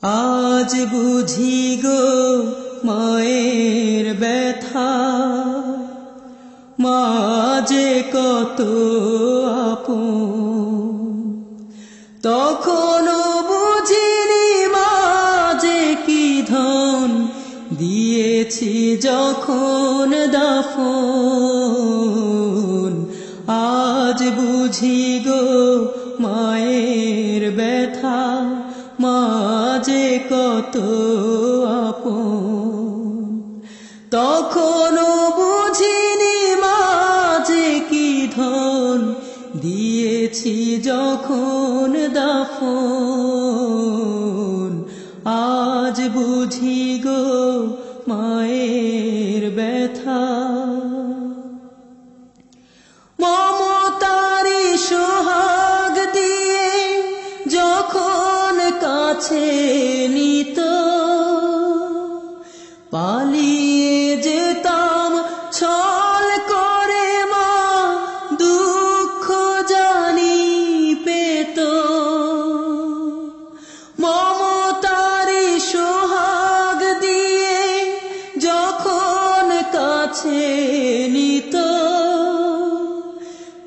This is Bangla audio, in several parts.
আজ বুঝি গো মায়ের ব্যথা, মা যে কত আপন। তখনও বুঝিনি মা যে কি ধন দিয়েছি যখন দাফন। আজ বুঝি গো মায়ের ব্যথা, মা যে কত আপন। তখনও বুঝিনি মা যে কি ধন দিয়েছি যখন দাফন। আজ বুঝি গো মায়ের ব্যথা। মমতারি সোহাগ দিয়ে যখন কাছে নিত, পালিয়ে যেতাম ছল করে মা দুঃখ জানি পেত। মমতারি সোহাগ দিয়ে যখন কাছে নিত,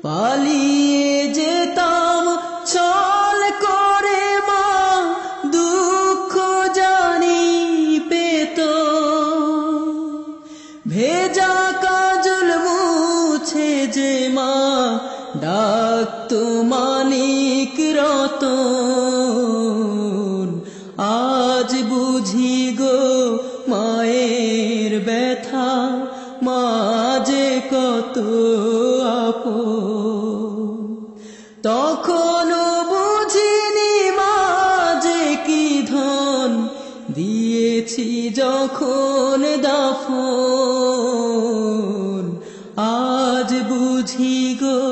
পালিয়ে যেতাম ছল করে মা দুঃখ জানি পেত। ভেজা কাজল মুছে যে মা ডাকতো মানিক রতন। আজ বুঝি গো মায়ের ব্যথা, মা যে কত আপন। তখনও বুঝিনি মা যে কি ধন দিয়েছি যখন দাফন। আজ বুঝি গো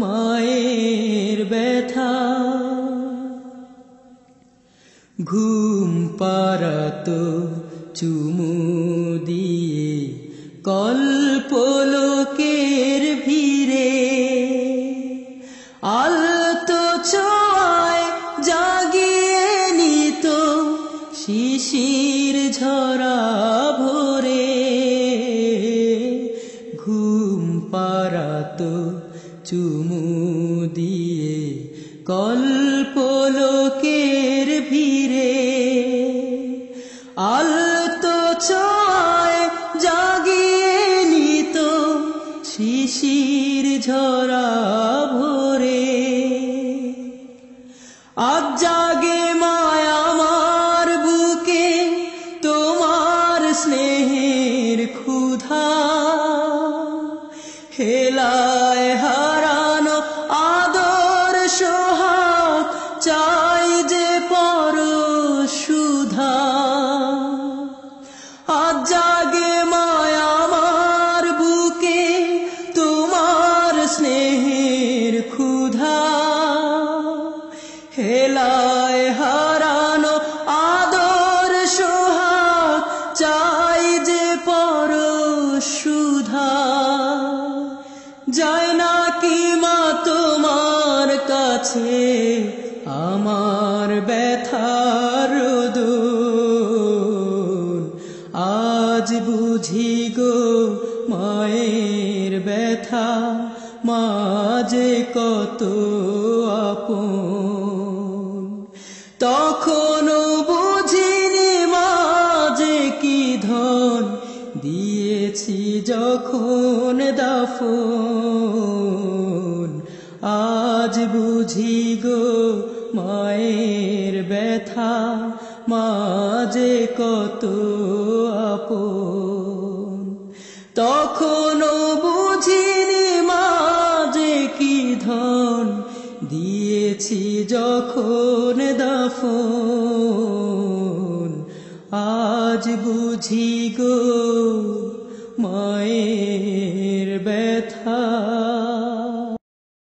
মায়ের ব্যথা। ঘুম পাড়াতো চুমু দিয়ে কল্পলোকের ভিড়ে, আলতো ছোঁয়ায় জাগিয়ে নিত শিশির ঝরা ভোরে। ঘুম পাড়াতো চুমু দিয়ে কল্পলোকের ভিড়ে, আলতো ছোঁয়ায় জাগিয়ে নিত শিশির ঝরা ভোরে। আজ জাগে মায় আমার বুকে তোমার স্নেহের ক্ষুধা, হেলায় হারানো আদর সোহাগ চাই যে পরশুধা। আজ জাগে মায় আমার বুকে তোমার স্নেহের ক্ষুধা, হেলায় হারানো আদর সোহাগ চাই যে পরশুধা। যায় না কি মা তোমার কাছে আমার ব্যথার রোদন। আজ বুঝি গো মায়ের ব্যথা, মা যে কত আপন। তখনও বুঝিনি মা যে কি ধন দিয়েছি যখন দাফন। আজ বুঝি গো মায়ের ব্যথা, মা যে কত আপন। তখনও বুঝিনি মা যে কি ধন দিয়েছি যখন দাফন। আজ বুঝি গো মায়ের ব্যথা।